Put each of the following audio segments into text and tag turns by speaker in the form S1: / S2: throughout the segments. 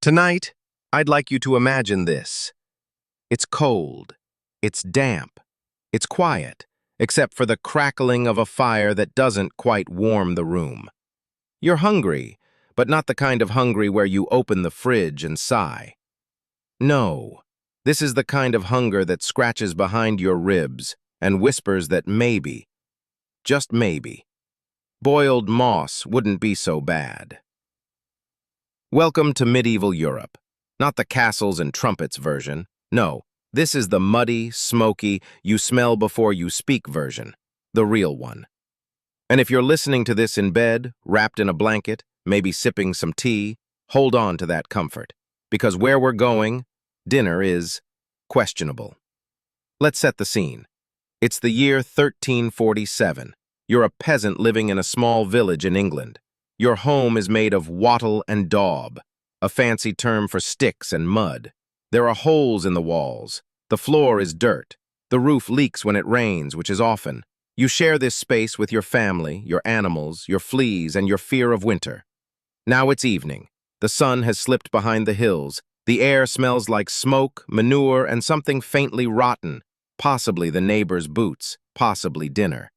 S1: Tonight, I'd like you to imagine this. It's cold, it's damp, it's quiet, except for the crackling of a fire that doesn't quite warm the room. You're hungry, but not the kind of hungry where you open the fridge and sigh. No, this is the kind of hunger that scratches behind your ribs and whispers that maybe, just maybe, boiled moss wouldn't be so bad. Welcome to medieval Europe. Not the castles and trumpets version. No, this is the muddy, smoky, you smell before you speak version. The real one. And if you're listening to this in bed, wrapped in a blanket, maybe sipping some tea, hold on to that comfort. Because where we're going, dinner is questionable. Let's set the scene. It's the year 1347. You're a peasant living in a small village in England. Your home is made of wattle and daub, a fancy term for sticks and mud. There are holes in the walls. The floor is dirt. The roof leaks when it rains, which is often. You share this space with your family, your animals, your fleas, and your fear of winter. Now it's evening. The sun has slipped behind the hills. The air smells like smoke, manure, and something faintly rotten, possibly the neighbor's boots, possibly dinner.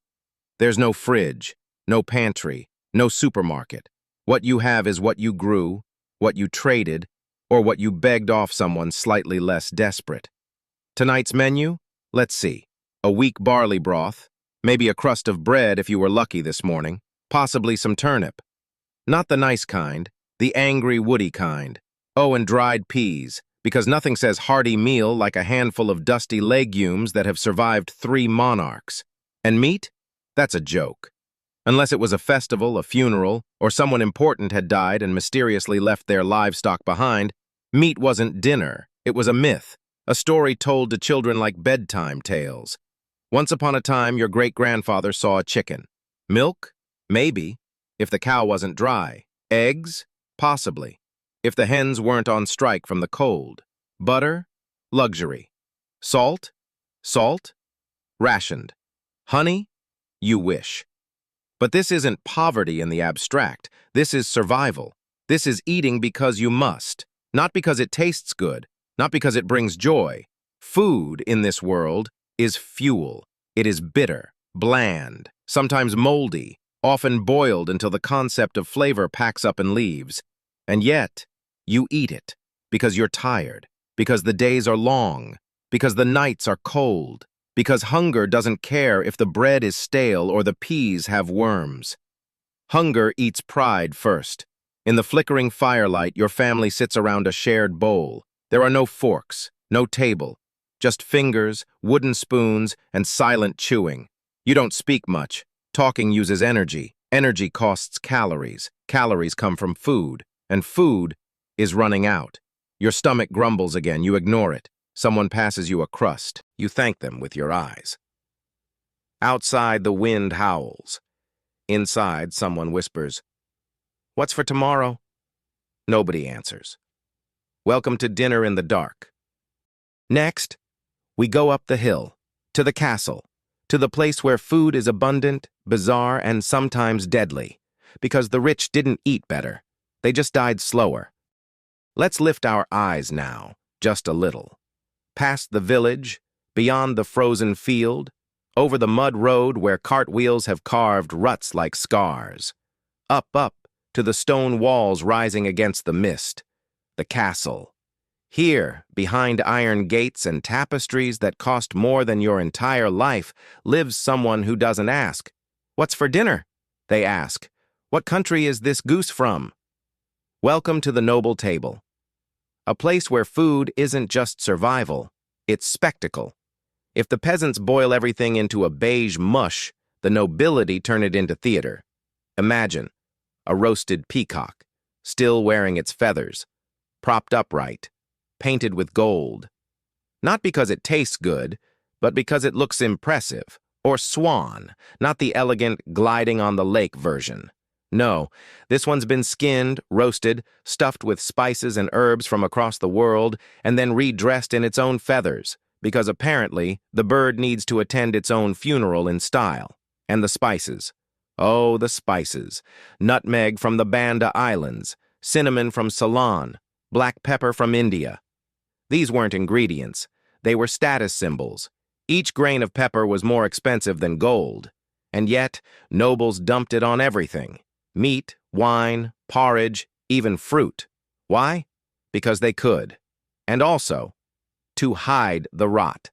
S1: There's no fridge, no pantry, no supermarket. What you have is what you grew, what you traded, or what you begged off someone slightly less desperate. Tonight's menu? Let's see. A weak barley broth, maybe a crust of bread if you were lucky this morning, possibly some turnip. Not the nice kind, the angry, woody kind. Oh, and dried peas, because nothing says hearty meal like a handful of dusty legumes that have survived 3 monarchs. And meat? That's a joke. Unless it was a festival, a funeral, or someone important had died and mysteriously left their livestock behind, meat wasn't dinner. It was a myth, a story told to children like bedtime tales. Once upon a time, your great-grandfather saw a chicken. Milk? Maybe, if the cow wasn't dry. Eggs? Possibly, if the hens weren't on strike from the cold. Butter? Luxury. Salt? Salt? Rationed. Honey? You wish. But this isn't poverty in the abstract. This is survival. This is eating because you must, not because it tastes good, not because it brings joy. Food in this world is fuel. It is bitter, bland, sometimes moldy, often boiled until the concept of flavor packs up and leaves. And yet, you eat it because you're tired, because the days are long, because the nights are cold, because hunger doesn't care if the bread is stale or the peas have worms. Hunger eats pride first. In the flickering firelight, your family sits around a shared bowl. There are no forks, no table, just fingers, wooden spoons, and silent chewing. You don't speak much. Talking uses energy. Energy costs calories. Calories come from food, and food is running out. Your stomach grumbles again. You ignore it. Someone passes you a crust. You thank them with your eyes. Outside, the wind howls. Inside, someone whispers, "What's for tomorrow?" Nobody answers. Welcome to dinner in the dark. Next, we go up the hill, to the castle, to the place where food is abundant, bizarre, and sometimes deadly, because the rich didn't eat better. They just died slower. Let's lift our eyes now, just a little. Past the village, beyond the frozen field, over the mud road where cartwheels have carved ruts like scars. Up, to the stone walls rising against the mist. The castle. Here, behind iron gates and tapestries that cost more than your entire life, lives someone who doesn't ask. "What's for dinner?" they ask. "What country is this goose from?" Welcome to the noble table. A place where food isn't just survival, it's spectacle. If the peasants boil everything into a beige mush, the nobility turn it into theater. Imagine a roasted peacock, still wearing its feathers, propped upright, painted with gold. Not because it tastes good, but because it looks impressive. Or swan, not the elegant gliding on the lake version. No, this one's been skinned, roasted, stuffed with spices and herbs from across the world, and then redressed in its own feathers, because apparently the bird needs to attend its own funeral in style. And the spices. Oh, the spices. Nutmeg from the Banda Islands, cinnamon from Ceylon, black pepper from India. These weren't ingredients. They were status symbols. Each grain of pepper was more expensive than gold. And yet, nobles dumped it on everything. Meat, wine, porridge, even fruit. Why? Because they could. And also, to hide the rot.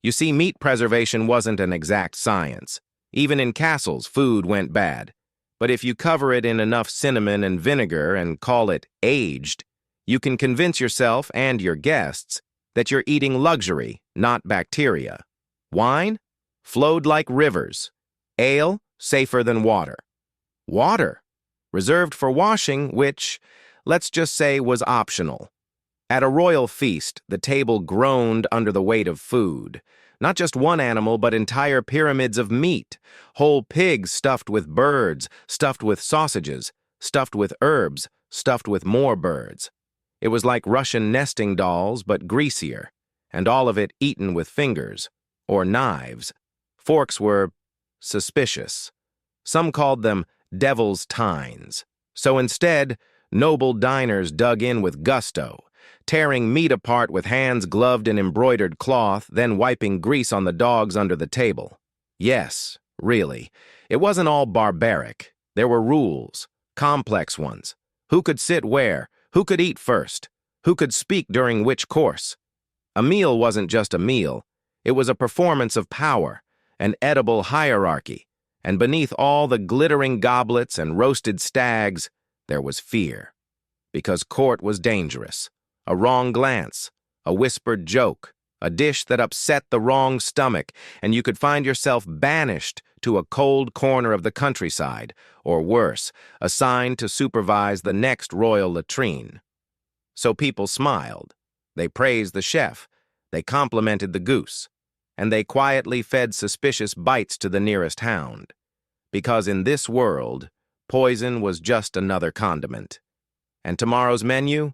S1: You see, meat preservation wasn't an exact science. Even in castles, food went bad. But if you cover it in enough cinnamon and vinegar and call it aged, you can convince yourself and your guests that you're eating luxury, not bacteria. Wine? Flowed like rivers. Ale? Safer than water. Water? Reserved for washing, which, let's just say, was optional. At a royal feast, the table groaned under the weight of food. Not just one animal, but entire pyramids of meat. Whole pigs stuffed with birds, stuffed with sausages, stuffed with herbs, stuffed with more birds. It was like Russian nesting dolls, but greasier, and all of it eaten with fingers, or knives. Forks were suspicious. Some called them devil's tines. So instead, noble diners dug in with gusto, tearing meat apart with hands gloved in embroidered cloth, then wiping grease on the dogs under the table. Yes, really, it wasn't all barbaric. There were rules, complex ones. Who could sit where? Who could eat first? Who could speak during which course? A meal wasn't just a meal. It was a performance of power, an edible hierarchy, and beneath all the glittering goblets and roasted stags, there was fear. Because court was dangerous. A wrong glance, a whispered joke, a dish that upset the wrong stomach, and you could find yourself banished to a cold corner of the countryside, or worse, assigned to supervise the next royal latrine. So people smiled. They praised the chef. They complimented the goose. And they quietly fed suspicious bites to the nearest hound. Because in this world, poison was just another condiment. And tomorrow's menu?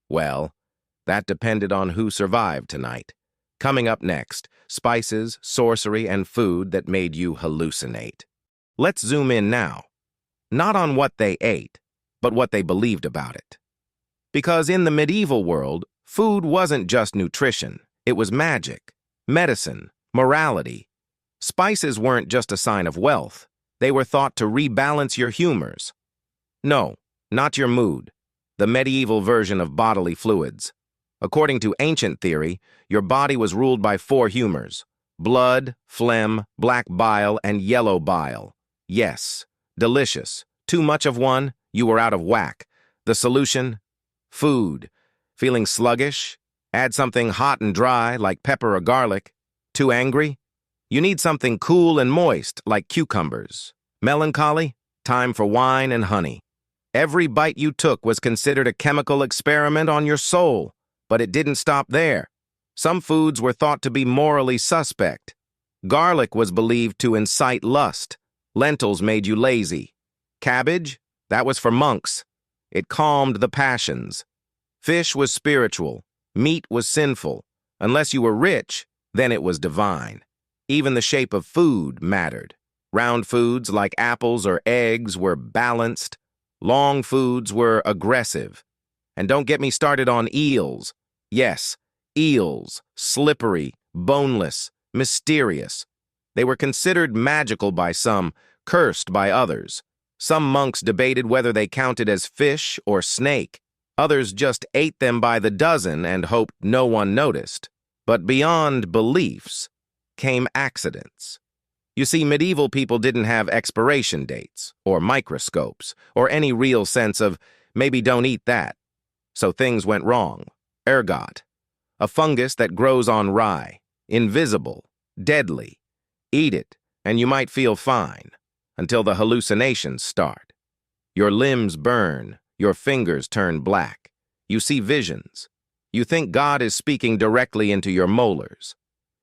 S1: Well, that depended on who survived tonight. Coming up next, spices, sorcery, and food that made you hallucinate. Let's zoom in now. Not on what they ate, but what they believed about it. Because in the medieval world, food wasn't just nutrition. It was magic, medicine, morality. Spices weren't just a sign of wealth. They were thought to rebalance your humors. No, not your mood. The medieval version of bodily fluids. According to ancient theory, your body was ruled by 4 humors: blood, phlegm, black bile, and yellow bile. Yes, delicious. Too much of one, you were out of whack. The solution? Food. Feeling sluggish? Add something hot and dry, like pepper or garlic. Too angry? You need something cool and moist, like cucumbers. Melancholy? Time for wine and honey. Every bite you took was considered a chemical experiment on your soul, but it didn't stop there. Some foods were thought to be morally suspect. Garlic was believed to incite lust. Lentils made you lazy. Cabbage? That was for monks. It calmed the passions. Fish was spiritual. Meat was sinful. Unless you were rich, then it was divine. Even the shape of food mattered. Round foods like apples or eggs were balanced. Long foods were aggressive. And don't get me started on eels. Yes, eels, slippery, boneless, mysterious. They were considered magical by some, cursed by others. Some monks debated whether they counted as fish or snake. Others just ate them by the dozen and hoped no one noticed. But beyond beliefs came accidents. You see, medieval people didn't have expiration dates, or microscopes, or any real sense of, maybe don't eat that. So things went wrong. Ergot, a fungus that grows on rye, invisible, deadly. Eat it, and you might feel fine, until the hallucinations start. Your limbs burn, your fingers turn black. You see visions. You think God is speaking directly into your molars.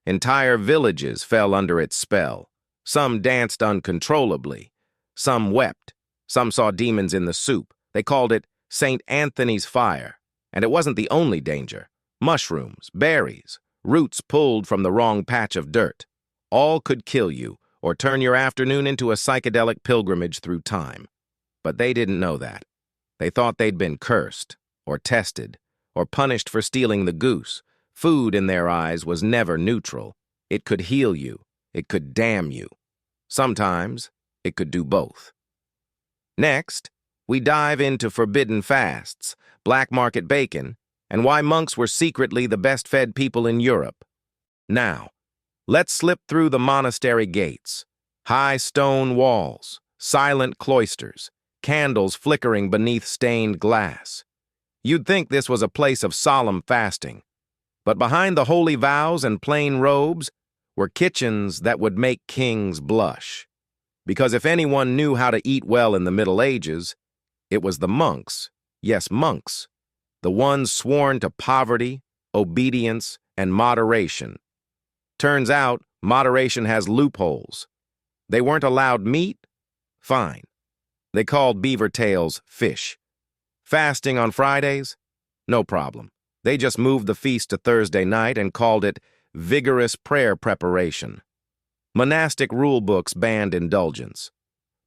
S1: Entire villages fell under its spell. Some danced uncontrollably. Some wept. Some saw demons in the soup. They called it St. Anthony's fire. And it wasn't the only danger. Mushrooms, berries, roots pulled from the wrong patch of dirt. All could kill you or turn your afternoon into a psychedelic pilgrimage through time. But they didn't know that. They thought they'd been cursed. or tested, or punished for stealing the goose. Food, in their eyes, was never neutral. It could heal you. It could damn you. Sometimes, it could do both. Next, we dive into forbidden fasts, black market bacon, and why monks were secretly the best-fed people in Europe. Now, let's slip through the monastery gates. High stone walls, silent cloisters, candles flickering beneath stained glass. You'd think this was a place of solemn fasting, but behind the holy vows and plain robes were kitchens that would make kings blush. Because if anyone knew how to eat well in the Middle Ages, it was the monks. Yes, monks. The ones sworn to poverty, obedience, and moderation. Turns out, moderation has loopholes. They weren't allowed meat? Fine. They called beaver tails fish. Fasting on Fridays? No problem. They just moved the feast to Thursday night and called it vigorous prayer preparation. Monastic rule books banned indulgence.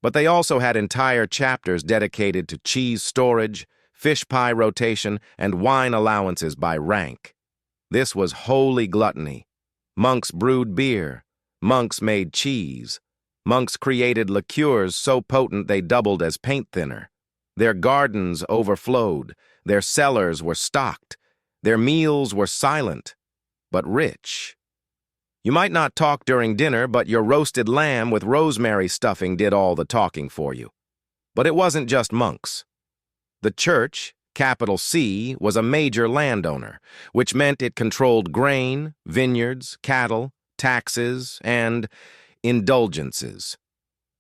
S1: But they also had entire chapters dedicated to cheese storage, fish pie rotation, and wine allowances by rank. This was holy gluttony. Monks brewed beer. Monks made cheese. Monks created liqueurs so potent they doubled as paint thinner. Their gardens overflowed. Their cellars were stocked. Their meals were silent, but rich. You might not talk during dinner, but your roasted lamb with rosemary stuffing did all the talking for you. But it wasn't just monks. The church, capital C, was a major landowner, which meant it controlled grain, vineyards, cattle, taxes, and indulgences.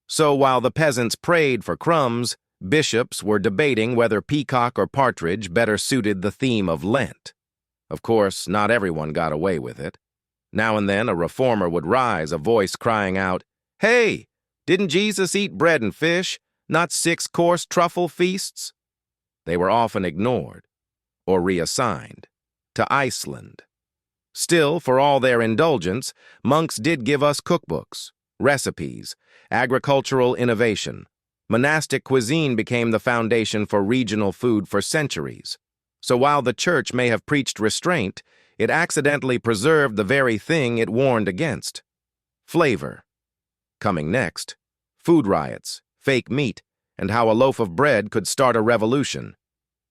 S1: So while the peasants prayed for crumbs, bishops were debating whether peacock or partridge better suited the theme of Lent. Of course, not everyone got away with it. Now and then a reformer would rise, a voice crying out, "Hey, didn't Jesus eat bread and fish, not 6-course truffle feasts?" They were often ignored or reassigned to Iceland. Still, for all their indulgence, monks did give us cookbooks, recipes, agricultural innovation. Monastic cuisine became the foundation for regional food for centuries. So while the church may have preached restraint, it accidentally preserved the very thing it warned against: flavor. Coming next, food riots, fake meat, and how a loaf of bread could start a revolution.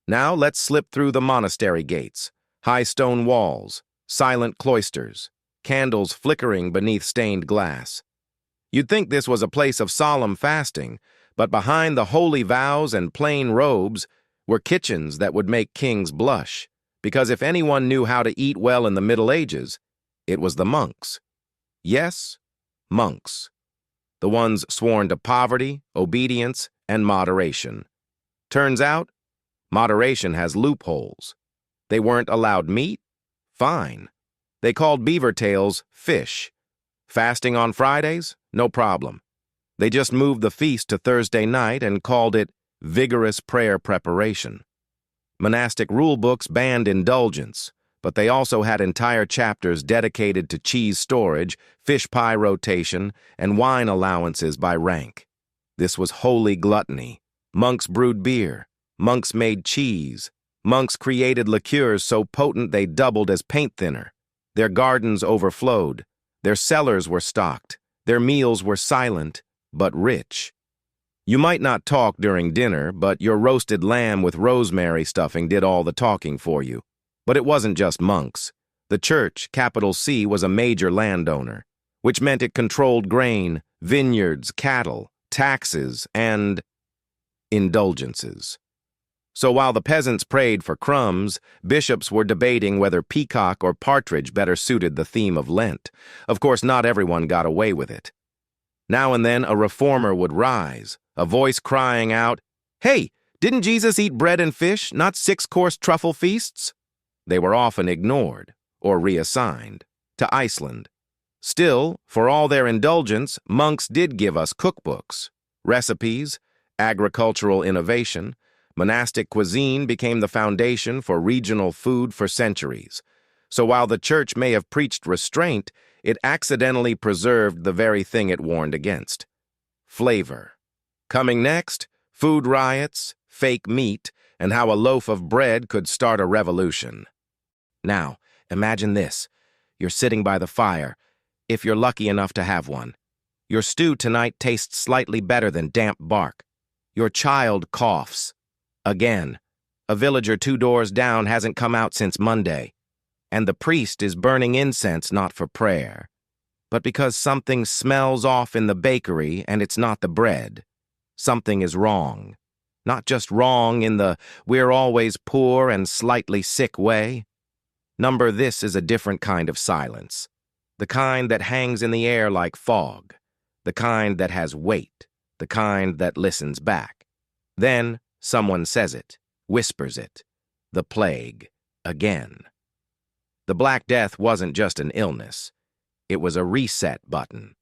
S1: Now let's slip through the monastery gates, high stone walls, silent cloisters, candles flickering beneath stained glass. You'd think this was a place of solemn fasting, but behind the holy vows and plain robes were kitchens that would make kings blush. Because if anyone knew how to eat well in the Middle Ages, it was the monks. Yes, monks. The ones sworn to poverty, obedience, and moderation. Turns out, moderation has loopholes. They weren't allowed meat? Fine. They called beaver tails fish. Fasting on Fridays? No problem. They just moved the feast to Thursday night and called it vigorous prayer preparation. Monastic rule books banned indulgence, but they also had entire chapters dedicated to cheese storage, fish pie rotation, and wine allowances by rank. This was holy gluttony. Monks brewed beer. Monks made cheese. Monks created liqueurs so potent they doubled as paint thinner. Their gardens overflowed. Their cellars were stocked. Their meals were silent, but rich. You might not talk during dinner, but your roasted lamb with rosemary stuffing did all the talking for you. But it wasn't just monks. The church, capital C, was a major landowner, which meant it controlled grain, vineyards, cattle, taxes, and indulgences. So while the peasants prayed for crumbs, bishops were debating whether peacock or partridge better suited the theme of Lent. Of course, not everyone got away with it. Now and then a reformer would rise, a voice crying out, "Hey, didn't Jesus eat bread and fish, not 6-course truffle feasts?" They were often ignored or reassigned to Iceland. Still, for all their indulgence, monks did give us cookbooks, recipes, agricultural innovation. Monastic cuisine became the foundation for regional food for centuries. So while the church may have preached restraint, it accidentally preserved the very thing it warned against: flavor. Coming next, food riots, fake meat, and how a loaf of bread could start a revolution. Now, imagine this. You're sitting by the fire, if you're lucky enough to have one. Your stew tonight tastes slightly better than damp bark. Your child coughs. Again. A villager 2 doors down hasn't come out since Monday. And the priest is burning incense not for prayer, but because something smells off in the bakery and it's not the bread. Something is wrong. Not just wrong in the we're always poor and slightly sick way. This is a different kind of silence. The kind that hangs in the air like fog. The kind that has weight. The kind that listens back. Then someone says it, whispers it. The plague, again. The Black Death wasn't just an illness. It was a reset button.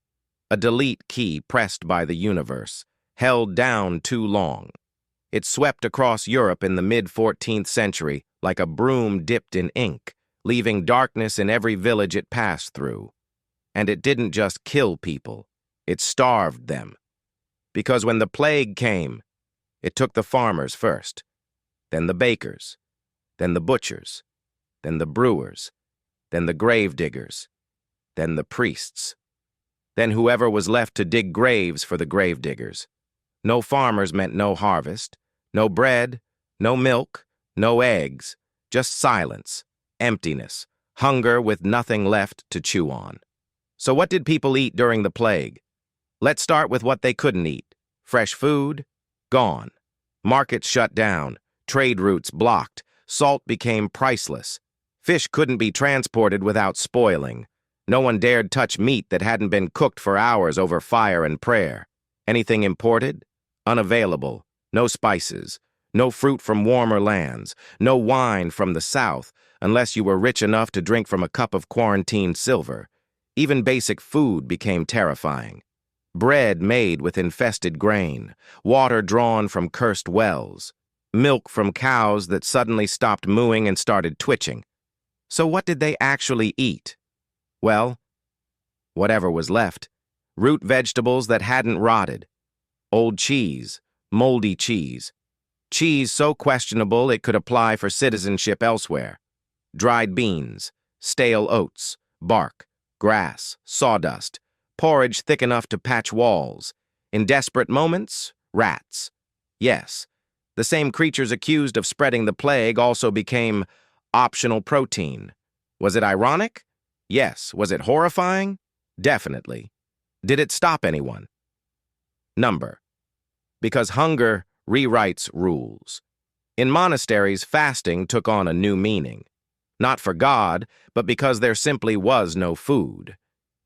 S1: A delete key pressed by the universe, held down too long. It swept across Europe in the mid-14th century like a broom dipped in ink, leaving darkness in every village it passed through. And it didn't just kill people, it starved them. Because when the plague came, it took the farmers first, then the bakers, then the butchers, then the brewers, then the grave diggers, then the priests, then whoever was left to dig graves for the grave diggers. No farmers meant no harvest, no bread, no milk, no eggs, just silence, emptiness, hunger with nothing left to chew on. So what did people eat during the plague? Let's start with what they couldn't eat. Fresh food? Gone. Markets shut down, trade routes blocked, salt became priceless. Fish couldn't be transported without spoiling. No one dared touch meat that hadn't been cooked for hours over fire and prayer. Anything imported? Unavailable. No spices. No fruit from warmer lands. No wine from the south, unless you were rich enough to drink from a cup of quarantined silver. Even basic food became terrifying. Bread made with infested grain, water drawn from cursed wells, milk from cows that suddenly stopped mooing and started twitching. So what did they actually eat? Well, whatever was left. Root vegetables that hadn't rotted. Old cheese, moldy cheese. Cheese so questionable it could apply for citizenship elsewhere. Dried beans, stale oats, bark, grass, sawdust, porridge thick enough to patch walls. In desperate moments, rats. Yes, the same creatures accused of spreading the plague also became optional protein. Was it ironic? Yes. Was it horrifying? Definitely. Did it stop anyone? Because hunger rewrites rules. In monasteries, fasting took on a new meaning. Not for God, but because there simply was no food.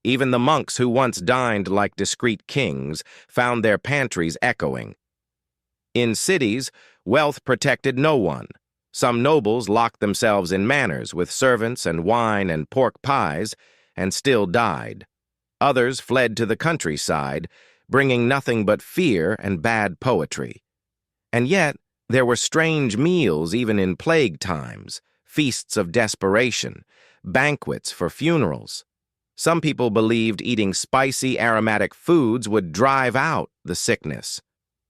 S1: Even the monks who once dined like discreet kings found their pantries echoing. In cities, wealth protected no one. Some nobles locked themselves in manors with servants and wine and pork pies, and still died. Others fled to the countryside, bringing nothing but fear and bad poetry. And yet, there were strange meals even in plague times, feasts of desperation, banquets for funerals. Some people believed eating spicy, aromatic foods would drive out the sickness.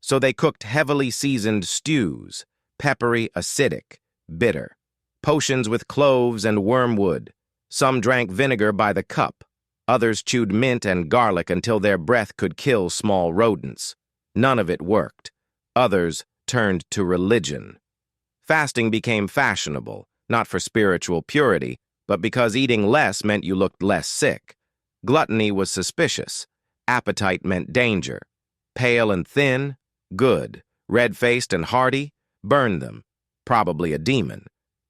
S1: So they cooked heavily seasoned stews, peppery, acidic, bitter, potions with cloves and wormwood. Some drank vinegar by the cup. Others chewed mint and garlic until their breath could kill small rodents. None of it worked. Others turned to religion. Fasting became fashionable, not for spiritual purity, but because eating less meant you looked less sick. Gluttony was suspicious. Appetite meant danger. Pale and thin, good. Red-faced and hearty, burn them. Probably a demon.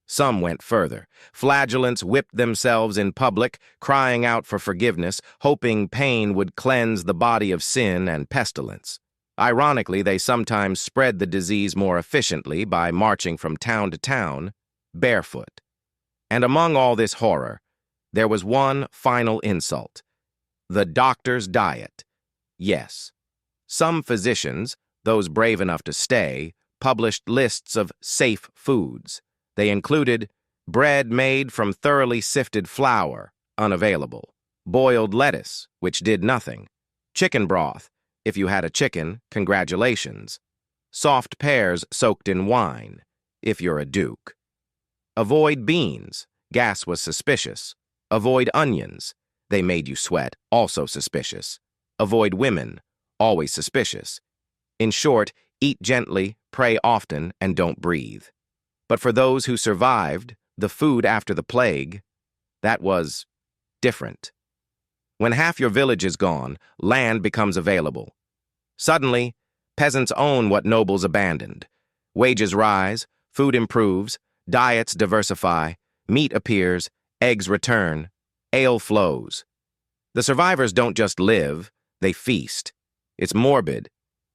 S1: Some went further. Flagellants whipped themselves in public, crying out for forgiveness, hoping pain would cleanse the body of sin and pestilence. Ironically, they sometimes spread the disease more efficiently by marching from town to town, barefoot. And among all this horror, there was one final insult. The doctor's diet. Yes. Some physicians, those brave enough to stay, published lists of safe foods. They included bread made from thoroughly sifted flour, unavailable, boiled lettuce, which did nothing, chicken broth, if you had a chicken, congratulations, soft pears soaked in wine, if you're a duke. Avoid beans. Gas was suspicious. Avoid onions. They made you sweat, also suspicious. Avoid women. Always suspicious. In short, eat gently, pray often, and don't breathe. But for those who survived, the food after the plague, that was different. When half your village is gone, land becomes available. Suddenly, peasants own what nobles abandoned. Wages rise, food improves, diets diversify, meat appears, eggs return, ale flows. The survivors don't just live, they feast. It's morbid,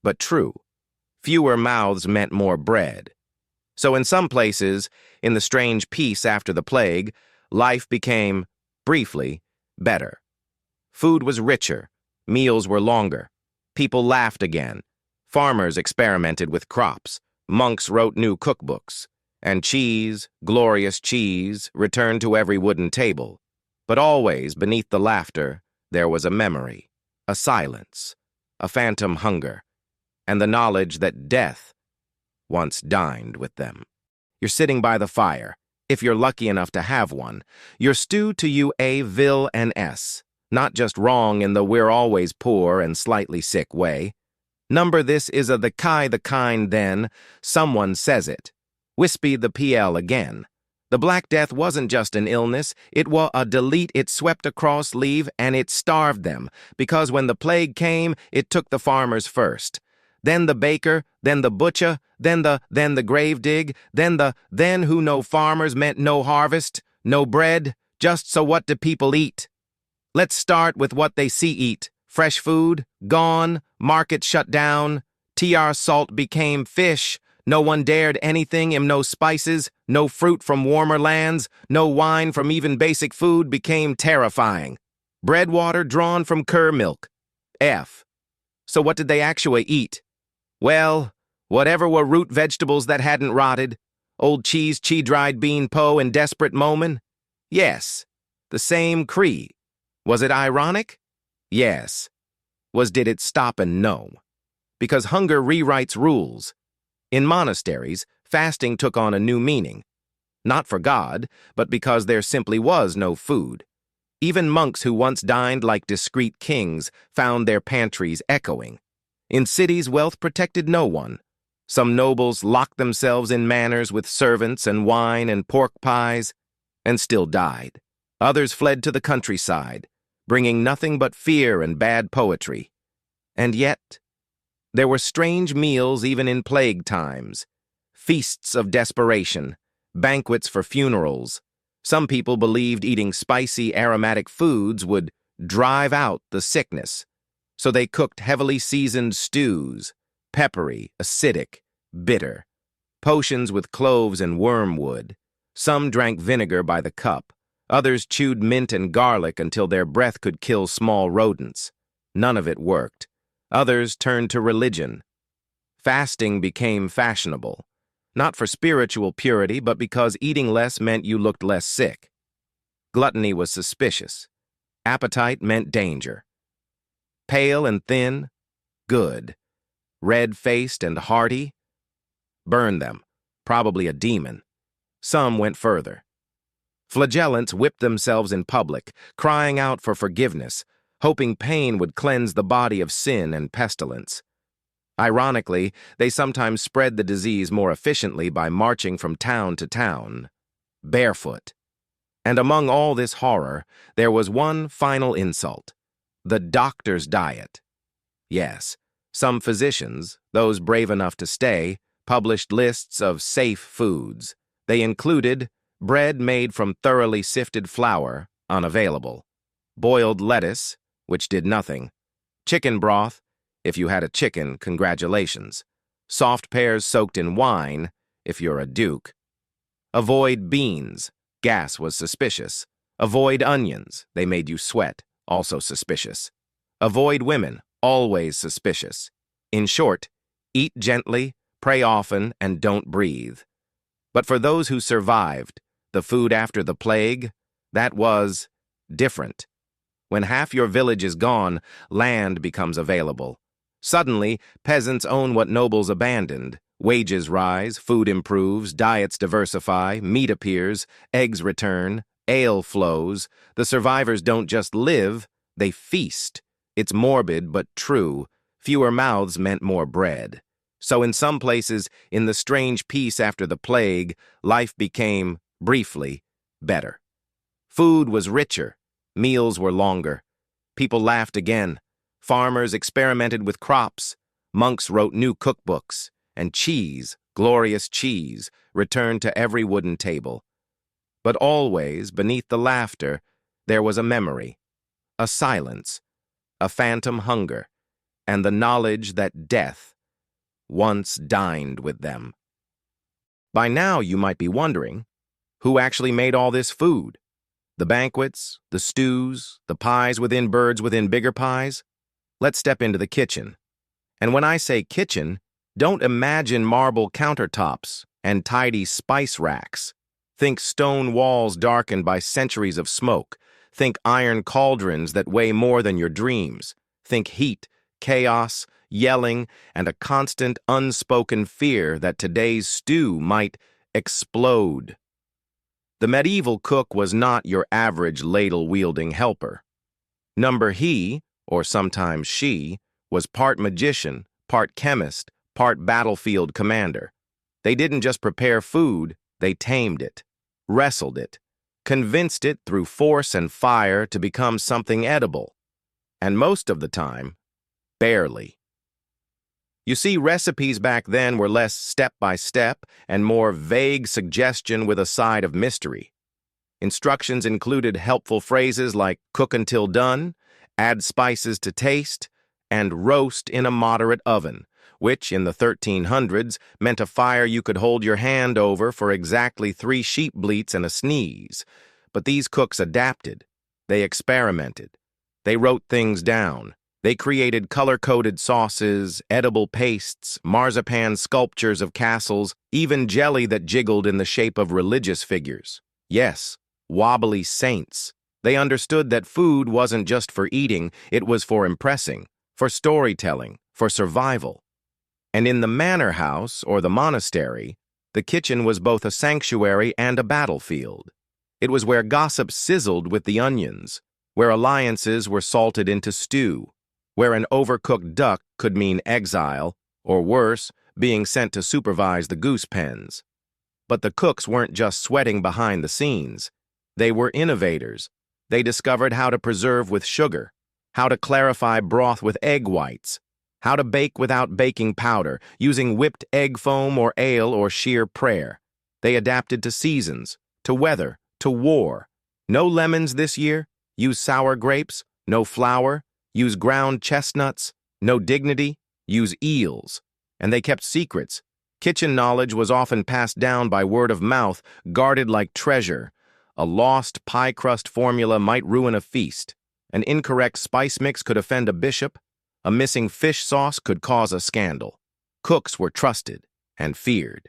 S1: but true. Fewer mouths meant more bread. So in some places, in the strange peace after the plague, life became, briefly, better. Food was richer, meals were longer, people laughed again, farmers experimented with crops, monks wrote new cookbooks, and cheese, glorious cheese, returned to every wooden table. But always, beneath the laughter, there was a memory, a silence, a phantom hunger, and the knowledge that death once dined with them. You're sitting by the fire, if you're lucky enough to have one. You're stewed to you a vil and s, not just wrong in the we're always poor and slightly sick way. Number this is a the kind then, someone says it. Wispy the PL again. The Black Death wasn't just an illness, it was a delete. It swept across leave and it starved them, because when the plague came, it took the farmers first. Then the baker, then the butcher, then the grave dig, then who no farmers meant no harvest, no bread, just so what do people eat? Let's start with what they see eat. Fresh food, gone, market shut down, TR salt became fish, no one dared anything, no spices, no fruit from warmer lands, no wine from even basic food became terrifying. Bread water drawn from cur milk. F. So what did they actually eat? Well, whatever were root vegetables that hadn't rotted, old cheese, dried bean po in desperate moment? Yes, the same Cree. Was it ironic? Yes. Did it stop and no? Because hunger rewrites rules. In monasteries, fasting took on a new meaning. Not for God, but because there simply was no food. Even monks who once dined like discreet kings found their pantries echoing. In cities, wealth protected no one. Some nobles locked themselves in manors with servants and wine and pork pies, and still died. Others fled to the countryside, bringing nothing but fear and bad poetry. And yet, there were strange meals even in plague times, feasts of desperation, banquets for funerals. Some people believed eating spicy, aromatic foods would drive out the sickness, so they cooked heavily seasoned stews, peppery, acidic, bitter, potions with cloves and wormwood. Some drank vinegar by the cup. Others chewed mint and garlic until their breath could kill small rodents. None of it worked. Others turned to religion. Fasting became fashionable, not for spiritual purity, but because eating less meant you looked less sick. Gluttony was suspicious. Appetite meant danger. Pale and thin, good. Red-faced and hearty, burn them, probably a demon. Some went further. Flagellants whipped themselves in public, crying out for forgiveness, hoping pain would cleanse the body of sin and pestilence. Ironically, they sometimes spread the disease more efficiently by marching from town to town, barefoot. And among all this horror, there was one final insult: the doctor's diet. Yes, some physicians, those brave enough to stay, published lists of safe foods. They included bread made from thoroughly sifted flour, unavailable; boiled lettuce, which did nothing; chicken broth, if you had a chicken, congratulations; soft pears soaked in wine, if you're a duke. Avoid beans, gas was suspicious. Avoid onions, they made you sweat, also suspicious. Avoid women, always suspicious. In short, eat gently, pray often, and don't breathe. But for those who survived, the food after the plague, that was different. When half your village is gone, land becomes available. Suddenly, peasants own what nobles abandoned. Wages rise, food improves, diets diversify, meat appears, eggs return, ale flows. The survivors don't just live, they feast. It's morbid but true. Fewer mouths meant more bread. So in some places, in the strange peace after the plague, life became, briefly, better. Food was richer, meals were longer. People laughed again. Farmers experimented with crops. Monks wrote new cookbooks. And cheese, glorious cheese, returned to every wooden table. But always, beneath the laughter, there was a memory, a silence, a phantom hunger, and the knowledge that death once dined with them. By now, you might be wondering, who actually made all this food? The banquets, the stews, the pies within birds within bigger pies? Let's step into the kitchen. And when I say kitchen, don't imagine marble countertops and tidy spice racks. Think stone walls darkened by centuries of smoke. Think iron cauldrons that weigh more than your dreams. Think heat, chaos, yelling, and a constant unspoken fear that today's stew might explode. The medieval cook was not your average ladle-wielding helper. He, or sometimes she, was part magician, part chemist, part battlefield commander. They didn't just prepare food, they tamed it, wrestled it, convinced it through force and fire to become something edible. And most of the time, barely. You see, recipes back then were less step-by-step and more vague suggestion with a side of mystery. Instructions included helpful phrases like cook until done, add spices to taste, and roast in a moderate oven, which, in the 1300s, meant a fire you could hold your hand over for exactly 3 sheep bleats and a sneeze. But these cooks adapted. They experimented. They wrote things down. They created color-coded sauces, edible pastes, marzipan sculptures of castles, even jelly that jiggled in the shape of religious figures. Yes, wobbly saints. They understood that food wasn't just for eating, it was for impressing, for storytelling, for survival. And in the manor house, or the monastery, the kitchen was both a sanctuary and a battlefield. It was where gossip sizzled with the onions, where alliances were salted into stew, where an overcooked duck could mean exile, or worse, being sent to supervise the goose pens. But the cooks weren't just sweating behind the scenes. They were innovators. They discovered how to preserve with sugar, how to clarify broth with egg whites, how to bake without baking powder, using whipped egg foam or ale or sheer prayer. They adapted to seasons, to weather, to war. No lemons this year? Use sour grapes. No flour? Use ground chestnuts. No dignity? Use eels. And they kept secrets. Kitchen knowledge was often passed down by word of mouth, guarded like treasure. A lost pie crust formula might ruin a feast. An incorrect spice mix could offend a bishop. A missing fish sauce could cause a scandal. Cooks were trusted and feared,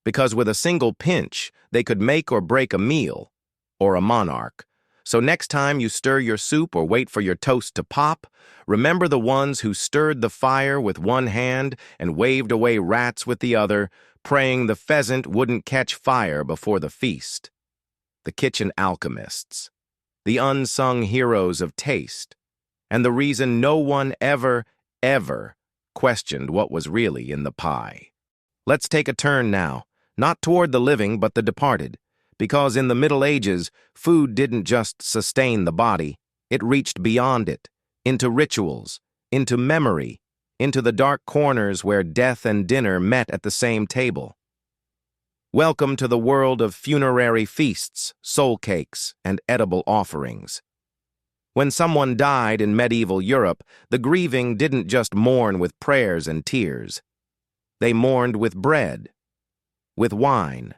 S1: because with a single pinch, they could make or break a meal, or a monarch. So next time you stir your soup or wait for your toast to pop, remember the ones who stirred the fire with one hand and waved away rats with the other, praying the pheasant wouldn't catch fire before the feast. The kitchen alchemists, the unsung heroes of taste, and the reason no one ever questioned what was really in the pie. Let's take a turn now, not toward the living but the departed, because in the Middle Ages, food didn't just sustain the body, it reached beyond it, into rituals, into memory, into the dark corners where death and dinner met at the same table. Welcome to the world of funerary feasts, soul cakes, and edible offerings. When someone died in medieval Europe, the grieving didn't just mourn with prayers and tears. They mourned with bread, with wine,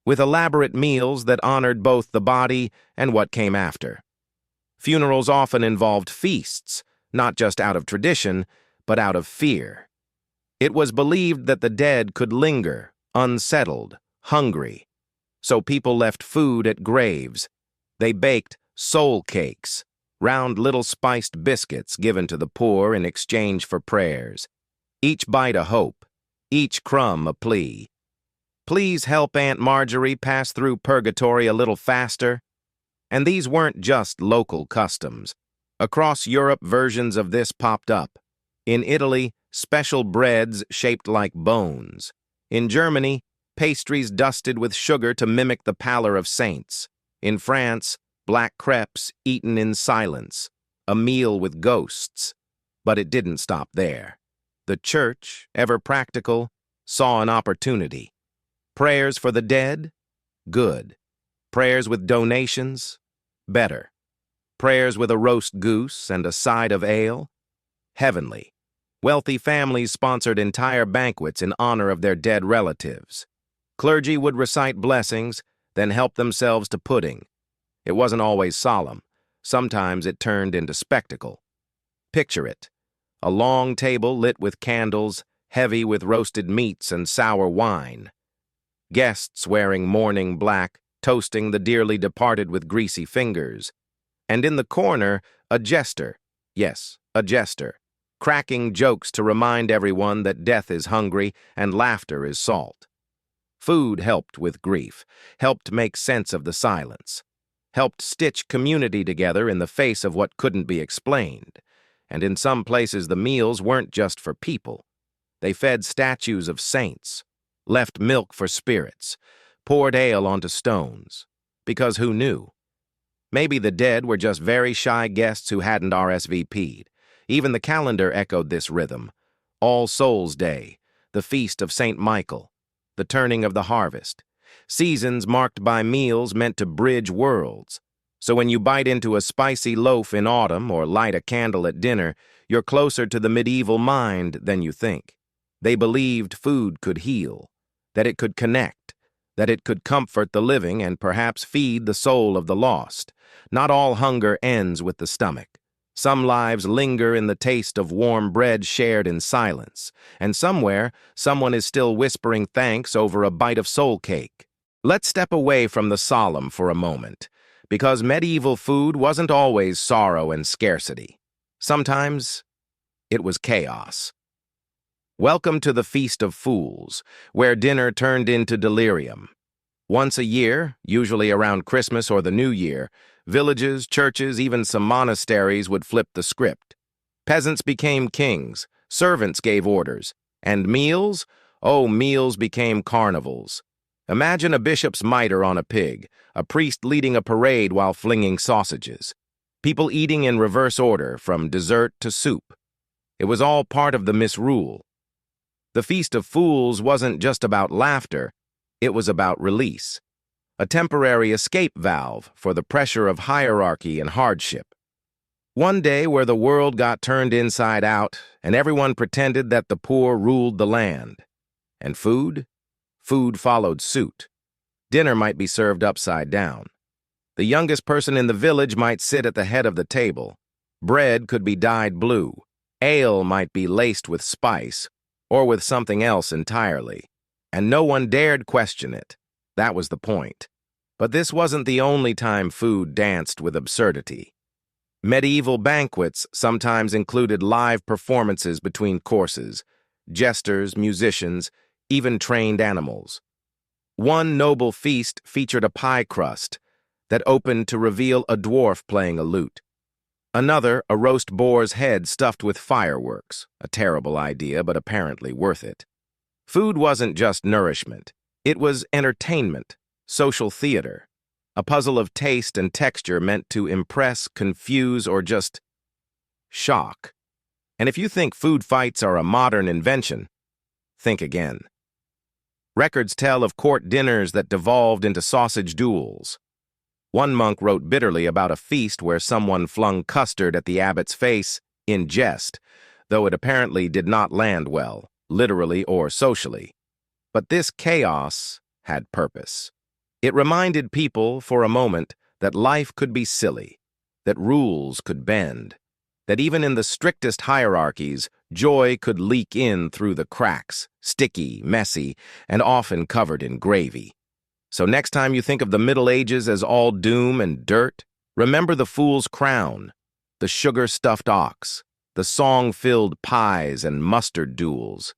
S1: with elaborate meals that honored both the body and what came after. Funerals often involved feasts, not just out of tradition, but out of fear. It was believed that the dead could linger, unsettled, hungry. So people left food at graves. They baked soul cakes, round little spiced biscuits given to the poor in exchange for prayers. Each bite a hope, each crumb a plea. Please help Aunt Marjorie pass through purgatory a little faster. And these weren't just local customs. Across Europe, versions of this popped up. In Italy, special breads shaped like bones. In Germany, pastries dusted with sugar to mimic the pallor of saints. In France, black crepes eaten in silence, a meal with ghosts. But it didn't stop there. The church, ever practical, saw an opportunity. Prayers for the dead? Good. Prayers with donations? Better. Prayers with a roast goose and a side of ale? Heavenly. Wealthy families sponsored entire banquets in honor of their dead relatives. Clergy would recite blessings, then help themselves to pudding. It wasn't always solemn. Sometimes it turned into spectacle. Picture it. A long table lit with candles, heavy with roasted meats and sour wine. Guests wearing mourning black, toasting the dearly departed with greasy fingers. And in the corner, a jester, yes, a jester, cracking jokes to remind everyone that death is hungry and laughter is salt. Food helped with grief, helped make sense of the silence, helped stitch community together in the face of what couldn't be explained. And in some places the meals weren't just for people. They fed statues of saints, left milk for spirits, poured ale onto stones. Because who knew? Maybe the dead were just very shy guests who hadn't RSVP'd. Even the calendar echoed this rhythm. All Souls' Day, the Feast of St. Michael, the turning of the harvest. Seasons marked by meals meant to bridge worlds. So when you bite into a spicy loaf in autumn or light a candle at dinner, you're closer to the medieval mind than you think. They believed food could heal, that it could connect, that it could comfort the living and perhaps feed the soul of the lost. Not all hunger ends with the stomach. Some lives linger in the taste of warm bread shared in silence, and somewhere, someone is still whispering thanks over a bite of soul cake. Let's step away from the solemn for a moment, because medieval food wasn't always sorrow and scarcity. Sometimes, it was chaos. Welcome to the Feast of Fools, where dinner turned into delirium. Once a year, usually around Christmas or the New Year, villages, churches, even some monasteries would flip the script. Peasants became kings, servants gave orders, and meals? Oh, meals became carnivals. Imagine a bishop's mitre on a pig, a priest leading a parade while flinging sausages. People eating in reverse order, from dessert to soup. It was all part of the misrule. The Feast of Fools wasn't just about laughter, it was about release. A temporary escape valve for the pressure of hierarchy and hardship. One day where the world got turned inside out and everyone pretended that the poor ruled the land. And food? Food followed suit. Dinner might be served upside down. The youngest person in the village might sit at the head of the table. Bread could be dyed blue. Ale might be laced with spice, or with something else entirely. And no one dared question it. That was the point. But this wasn't the only time food danced with absurdity. Medieval banquets sometimes included live performances between courses, jesters, musicians, even trained animals. One noble feast featured a pie crust that opened to reveal a dwarf playing a lute. Another, a roast boar's head stuffed with fireworks, a terrible idea but apparently worth it. Food wasn't just nourishment. It was entertainment, social theater, a puzzle of taste and texture meant to impress, confuse, or just shock. And if you think food fights are a modern invention, think again. Records tell of court dinners that devolved into sausage duels. One monk wrote bitterly about a feast where someone flung custard at the abbot's face in jest, though it apparently did not land well, literally or socially. But this chaos had purpose. It reminded people, for a moment, that life could be silly, that rules could bend, that even in the strictest hierarchies, joy could leak in through the cracks, sticky, messy, and often covered in gravy. So next time you think of the Middle Ages as all doom and dirt, remember the fool's crown, the sugar-stuffed ox, the song-filled pies and mustard duels.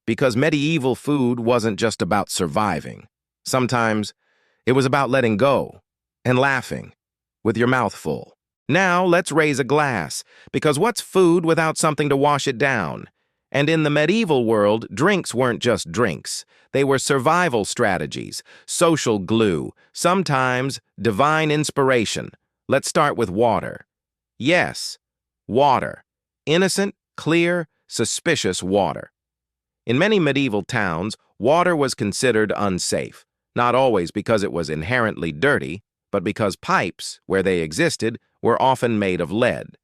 S1: Because medieval food wasn't just about surviving. Sometimes it was about letting go and laughing with your mouth full. Now let's raise a glass, because what's food without something to wash it down? And in the medieval world, drinks weren't just drinks. They were survival strategies, social glue, sometimes divine inspiration. Let's start with water. Yes, water. Innocent, clear, suspicious water. In many medieval towns, water was considered unsafe, not always because it was inherently dirty, but because pipes, where they existed, were often made of lead.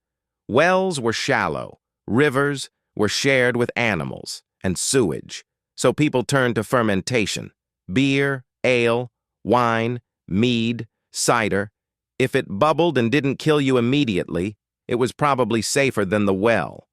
S1: Wells were shallow, rivers were shared with animals, and sewage. So people turned to fermentation, beer, ale, wine, mead, cider. If it bubbled and didn't kill you immediately, it was probably safer than the well.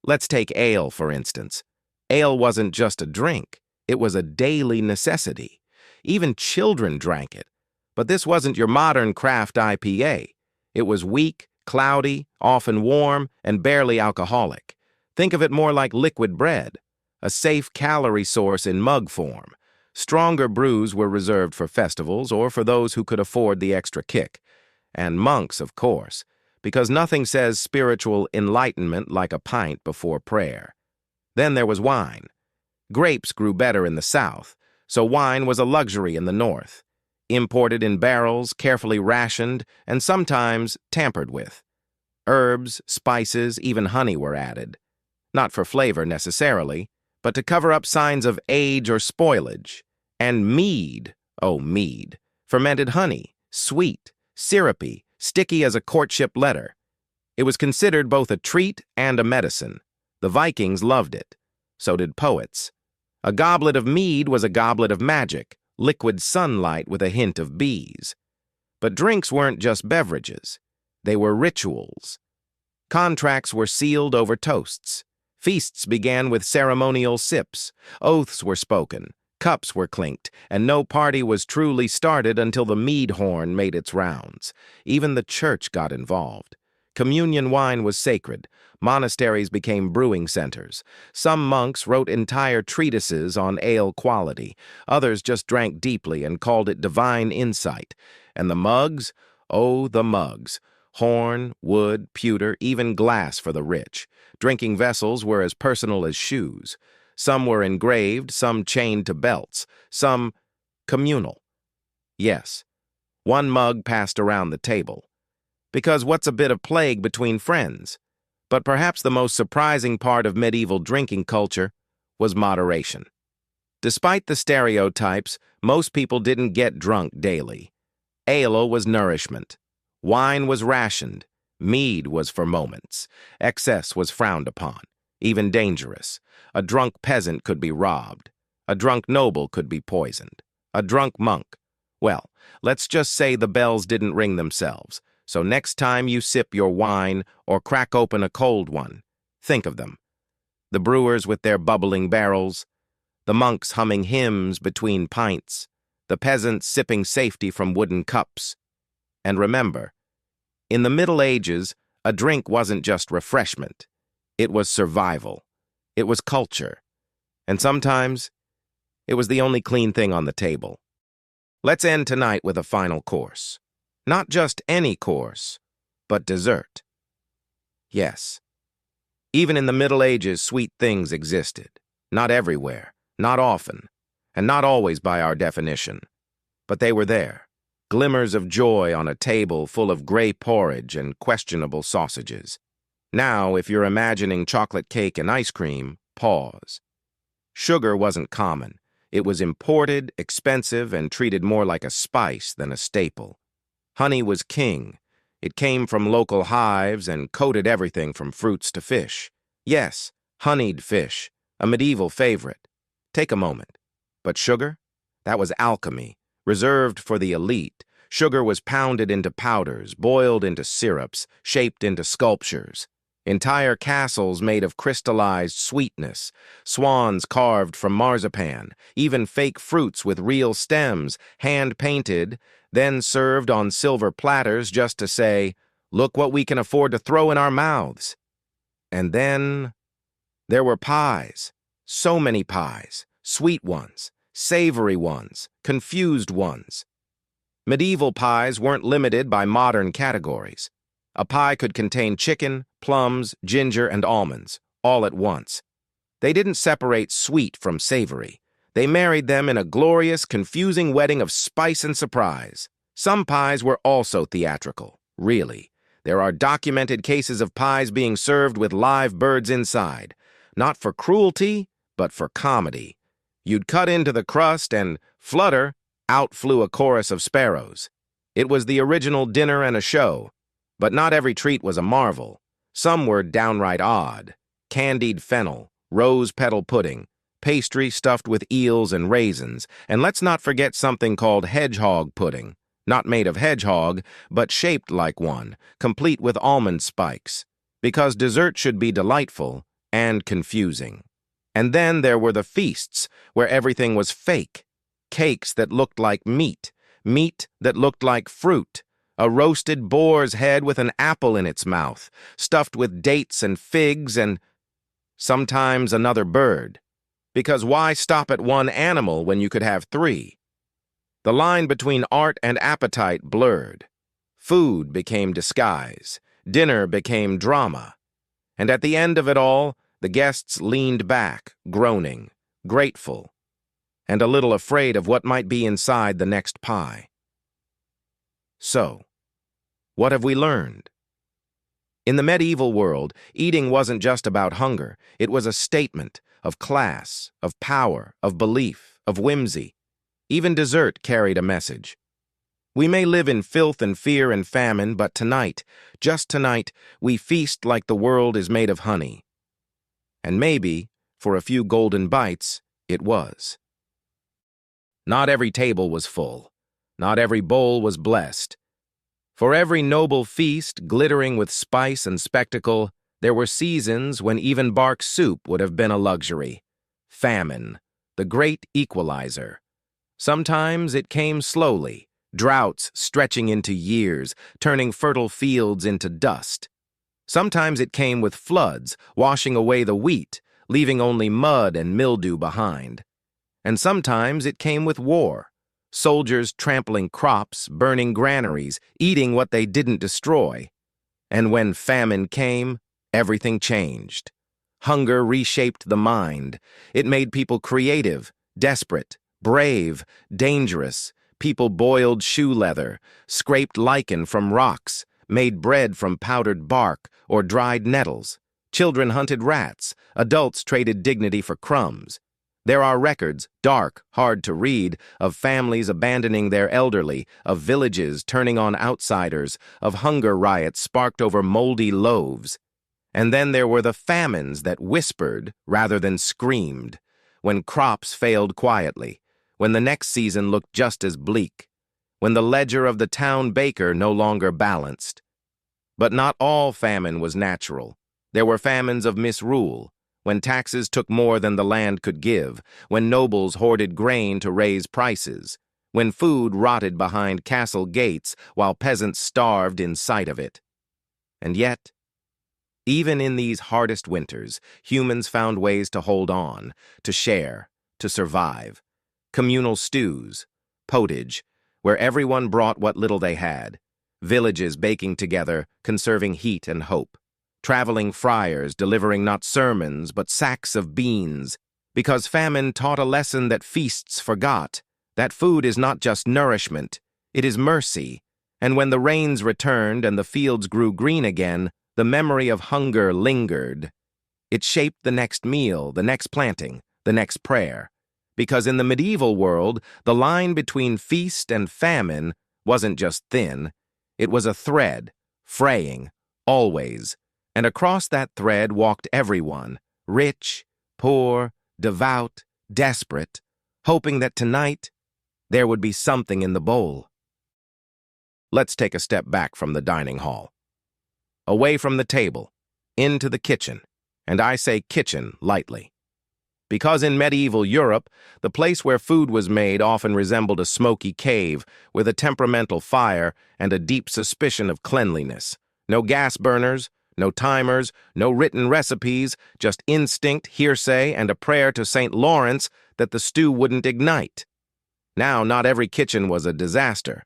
S1: Let's take ale, for instance. Ale wasn't just a drink, it was a daily necessity. Even children drank it. But this wasn't your modern craft IPA. It was weak, cloudy, often warm, and barely alcoholic. Think of it more like liquid bread, a safe calorie source in mug form. Stronger brews were reserved for festivals or for those who could afford the extra kick. And monks, of course, because nothing says spiritual enlightenment like a pint before prayer. Then there was wine. Grapes grew better in the south, so wine was a luxury in the north. Imported in barrels, carefully rationed, and sometimes tampered with. Herbs, spices, even honey were added. Not for flavor necessarily, but to cover up signs of age or spoilage. And mead, oh mead, fermented honey, sweet, syrupy, sticky as a courtship letter. It was considered both a treat and a medicine. The Vikings loved it. So did poets. A goblet of mead was a goblet of magic, liquid sunlight with a hint of bees. But drinks weren't just beverages. They were rituals. Contracts were sealed over toasts. Feasts began with ceremonial sips. Oaths were spoken. Cups were clinked, and no party was truly started until the mead horn made its rounds. Even the church got involved. Communion wine was sacred. Monasteries became brewing centers. Some monks wrote entire treatises on ale quality. Others just drank deeply and called it divine insight. And the mugs? Oh, the mugs. Horn, wood, pewter, even glass for the rich. Drinking vessels were as personal as shoes. Some were engraved, some chained to belts, some communal. Yes, one mug passed around the table. Because what's a bit of plague between friends? But perhaps the most surprising part of medieval drinking culture was moderation. Despite the stereotypes, most people didn't get drunk daily. Ale was nourishment. Wine was rationed. Mead was for moments. Excess was frowned upon, even dangerous. A drunk peasant could be robbed. A drunk noble could be poisoned. A drunk monk. Well, let's just say the bells didn't ring themselves. So next time you sip your wine or crack open a cold one, think of them. The brewers with their bubbling barrels, the monks humming hymns between pints, the peasants sipping safety from wooden cups. And remember, in the Middle Ages, a drink wasn't just refreshment. It was survival. It was culture. And sometimes, it was the only clean thing on the table. Let's end tonight with a final course. Not just any course, but dessert. Yes. Even in the Middle Ages, sweet things existed. Not everywhere, not often, and not always by our definition. But they were there. Glimmers of joy on a table full of gray porridge and questionable sausages. Now, if you're imagining chocolate cake and ice cream, pause. Sugar wasn't common. It was imported, expensive, and treated more like a spice than a staple. Honey was king. It came from local hives and coated everything from fruits to fish. Yes, honeyed fish, a medieval favorite. Take a moment. But sugar? That was alchemy, reserved for the elite. Sugar was pounded into powders, boiled into syrups, shaped into sculptures. Entire castles made of crystallized sweetness, swans carved from marzipan, even fake fruits with real stems, hand-painted, then served on silver platters just to say, look what we can afford to throw in our mouths. And then there were pies, So many pies, sweet ones, savory ones, confused ones. Medieval pies weren't limited by modern categories. A pie could contain chicken, plums, ginger, and almonds, all at once. They didn't separate sweet from savory. They married them in a glorious, confusing wedding of spice and surprise. Some pies were also theatrical, really. There are documented cases of pies being served with live birds inside, not for cruelty, but for comedy. You'd cut into the crust and, flutter, out flew a chorus of sparrows. It was the original dinner and a show, but not every treat was a marvel. Some were downright odd. Candied fennel, rose petal pudding, pastry stuffed with eels and raisins, and let's not forget something called hedgehog pudding, not made of hedgehog, but shaped like one, complete with almond spikes, because dessert should be delightful and confusing. And then there were the feasts, where everything was fake. Cakes that looked like meat, meat that looked like fruit, a roasted boar's head with an apple in its mouth, stuffed with dates and figs and sometimes another bird. Because why stop at one animal when you could have three? The line between art and appetite blurred. Food became disguise. Dinner became drama. And at the end of it all, the guests leaned back, groaning, grateful, and a little afraid of what might be inside the next pie. So, what have we learned? In the medieval world, eating wasn't just about hunger. It was a statement of class, of power, of belief, of whimsy. Even dessert carried a message. We may live in filth and fear and famine, but tonight, just tonight, we feast like the world is made of honey. And maybe, for a few golden bites, it was. Not every table was full. Not every bowl was blessed. For every noble feast, glittering with spice and spectacle, there were seasons when even bark soup would have been a luxury. Famine, the great equalizer. Sometimes it came slowly, droughts stretching into years, turning fertile fields into dust. Sometimes it came with floods, washing away the wheat, leaving only mud and mildew behind. And sometimes it came with war, soldiers trampling crops, burning granaries, eating what they didn't destroy. And when famine came, everything changed. Hunger reshaped the mind. It made people creative, desperate, brave, dangerous. People boiled shoe leather, scraped lichen from rocks, made bread from powdered bark or dried nettles. Children hunted rats. Adults traded dignity for crumbs. There are records, dark, hard to read, of families abandoning their elderly, of villages turning on outsiders, of hunger riots sparked over moldy loaves. And then there were the famines that whispered rather than screamed, when crops failed quietly, when the next season looked just as bleak, when the ledger of the town baker no longer balanced. But not all famine was natural. There were famines of misrule, when taxes took more than the land could give, when nobles hoarded grain to raise prices, when food rotted behind castle gates while peasants starved in sight of it. And yet, even in these hardest winters, humans found ways to hold on, to share, to survive. Communal stews, potage, where everyone brought what little they had, villages baking together, conserving heat and hope. Traveling friars delivering not sermons but sacks of beans, because famine taught a lesson that feasts forgot, that food is not just nourishment, it is mercy. And when the rains returned and the fields grew green again, the memory of hunger lingered. It shaped the next meal, the next planting, the next prayer. Because in the medieval world, the line between feast and famine wasn't just thin, it was a thread, fraying, always. And across that thread walked everyone, rich, poor, devout, desperate, hoping that tonight there would be something in the bowl. Let's take a step back from the dining hall. Away from the table, into the kitchen, and I say kitchen lightly. Because in medieval Europe, the place where food was made often resembled a smoky cave with a temperamental fire and a deep suspicion of cleanliness. No gas burners, No timers, no written recipes, just instinct, hearsay, and a prayer to St. Lawrence that the stew wouldn't ignite. Now, not every kitchen was a disaster.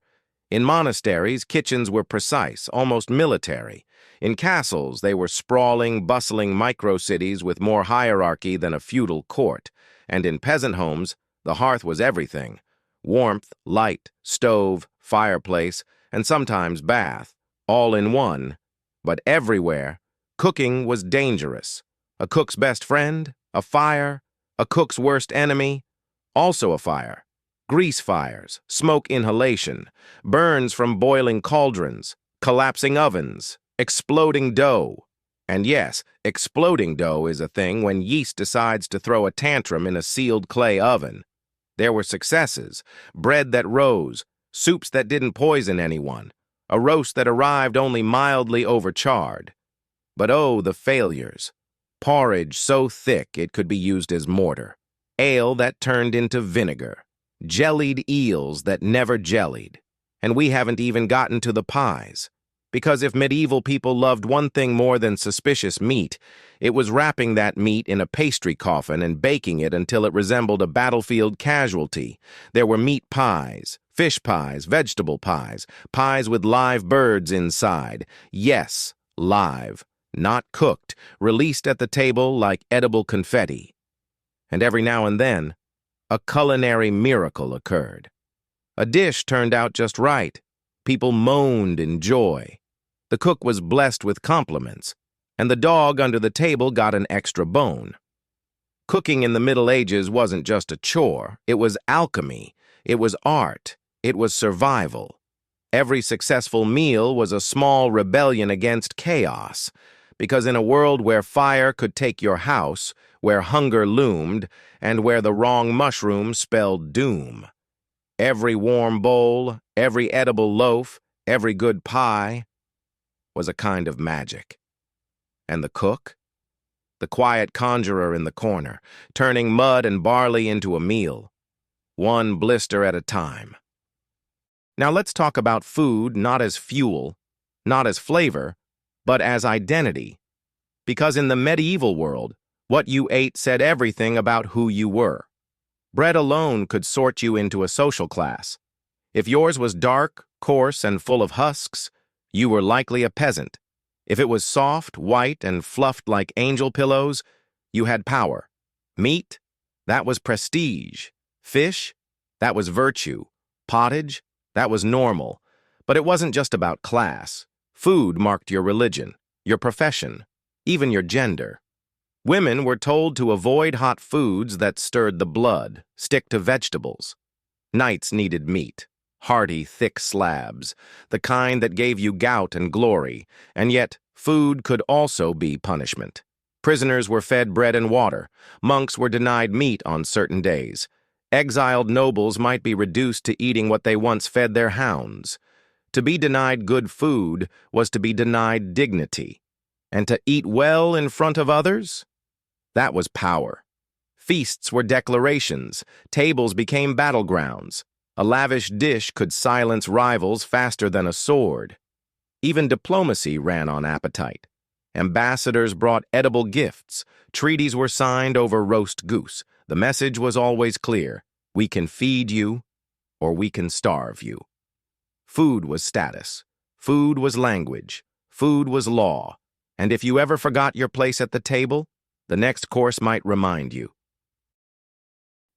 S1: In monasteries, kitchens were precise, almost military. In castles, they were sprawling, bustling micro-cities with more hierarchy than a feudal court. And in peasant homes, the hearth was everything. Warmth, light, stove, fireplace, and sometimes bath, all in one. But everywhere, cooking was dangerous. A cook's best friend, a fire, a cook's worst enemy, also a fire. Grease fires, smoke inhalation, burns from boiling cauldrons, collapsing ovens, exploding dough. And yes, exploding dough is a thing when yeast decides to throw a tantrum in a sealed clay oven. There were successes, bread that rose, soups that didn't poison anyone, a roast that arrived only mildly overcharred. But oh, the failures. Porridge so thick it could be used as mortar, ale that turned into vinegar, jellied eels that never jellied. And we haven't even gotten to the pies. Because if medieval people loved one thing more than suspicious meat, it was wrapping that meat in a pastry coffin and baking it until it resembled a battlefield casualty. There were meat pies, fish pies, vegetable pies, pies with live birds inside. Yes, live, not cooked, released at the table like edible confetti. And every now and then, a culinary miracle occurred. A dish turned out just right. People moaned in joy. The cook was blessed with compliments, and the dog under the table got an extra bone. Cooking in the Middle Ages wasn't just a chore. It was alchemy. It was art. It was survival. Every successful meal was a small rebellion against chaos, because in a world where fire could take your house, where hunger loomed, and where the wrong mushroom spelled doom, every warm bowl, every edible loaf, every good pie was a kind of magic. And the cook? The quiet conjurer in the corner, turning mud and barley into a meal, one blister at a time. Now let's talk about food not as fuel, not as flavor, but as identity. Because in the medieval world, what you ate said everything about who you were. Bread alone could sort you into a social class. If yours was dark, coarse, and full of husks, you were likely a peasant. If it was soft, white, and fluffed like angel pillows, you had power. Meat, that was prestige. Fish, that was virtue. Pottage, that was normal. But it wasn't just about class. Food marked your religion, your profession, even your gender. Women were told to avoid hot foods that stirred the blood, stick to vegetables. Knights needed meat, hearty, thick slabs, the kind that gave you gout and glory, and yet food could also be punishment. Prisoners were fed bread and water. Monks were denied meat on certain days. Exiled nobles might be reduced to eating what they once fed their hounds. To be denied good food was to be denied dignity. And to eat well in front of others? That was power. Feasts were declarations. Tables became battlegrounds. A lavish dish could silence rivals faster than a sword. Even diplomacy ran on appetite. Ambassadors brought edible gifts. Treaties were signed over roast goose. The message was always clear. We can feed you, or we can starve you. Food was status. Food was language. Food was law. And if you ever forgot your place at the table, the next course might remind you.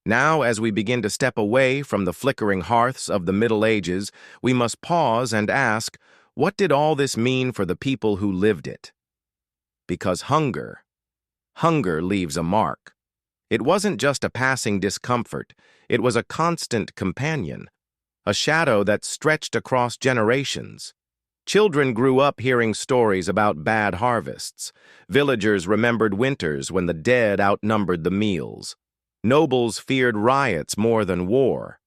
S1: Now, as we begin to step away from the flickering hearths of the Middle Ages, we must pause and ask, what did all this mean for the people who lived it? Because hunger leaves a mark. It wasn't just a passing discomfort, it was a constant companion, a shadow that stretched across generations. Children grew up hearing stories about bad harvests. Villagers remembered winters when the dead outnumbered the meals. Nobles feared riots more than war.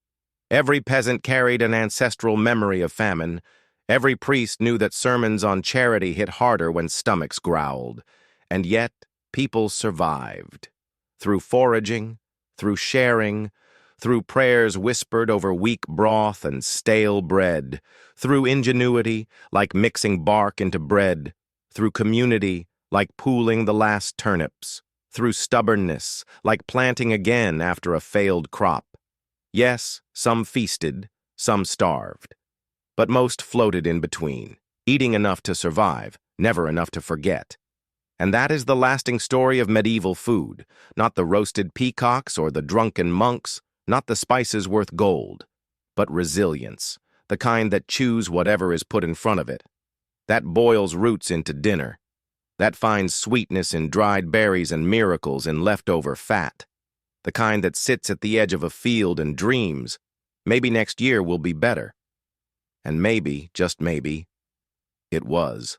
S1: Every peasant carried an ancestral memory of famine. Every priest knew that sermons on charity hit harder when stomachs growled. And yet, people survived. Through foraging, through sharing, through prayers whispered over weak broth and stale bread, through ingenuity, like mixing bark into bread, through community, like pooling the last turnips, through stubbornness, like planting again after a failed crop. Yes, some feasted, some starved, but most floated in between, eating enough to survive, never enough to forget. And that is the lasting story of medieval food, not the roasted peacocks or the drunken monks, not the spices worth gold, but resilience, the kind that chews whatever is put in front of it, that boils roots into dinner, that finds sweetness in dried berries and miracles in leftover fat, the kind that sits at the edge of a field and dreams, maybe next year will be better. And maybe, just maybe, it was.